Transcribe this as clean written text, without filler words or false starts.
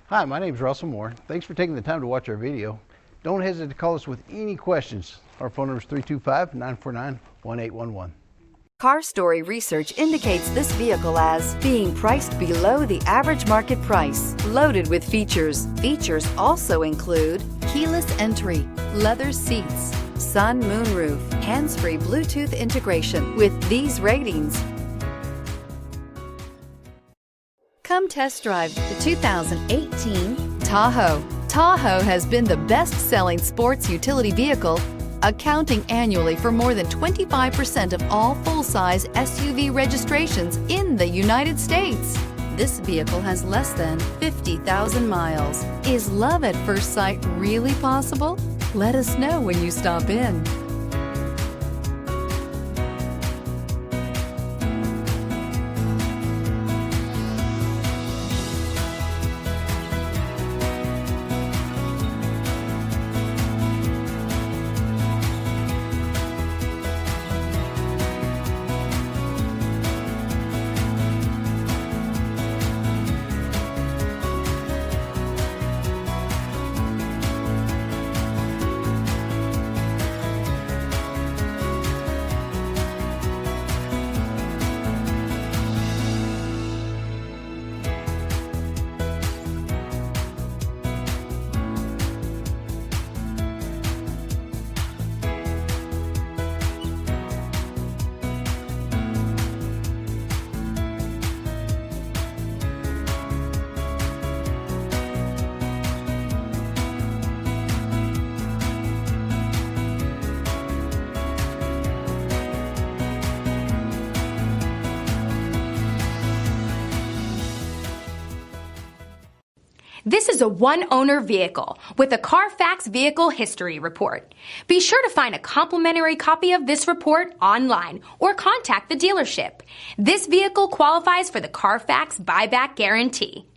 Hi, my name is Russell Moore. Thanks for taking the time to watch our video. Don't hesitate to call us with any questions. Our phone number is 325-949-1811. Car Story research indicates this vehicle as being priced below the average market price, loaded with features. Features also include keyless entry, leather seats, sun moonroof, hands-free Bluetooth integration. With these ratings, come test drive the 2018 Tahoe. Tahoe has been the best-selling sports utility vehicle, accounting annually for more than 25% of all full-size SUV registrations in the United States. This vehicle has less than 50,000 miles. Is love at first sight really possible? Let us know when you stop in. This is a one-owner vehicle with a CARFAX Vehicle History Report. Be sure to find a complimentary copy of this report online or contact the dealership. This vehicle qualifies for the CARFAX Buyback Guarantee.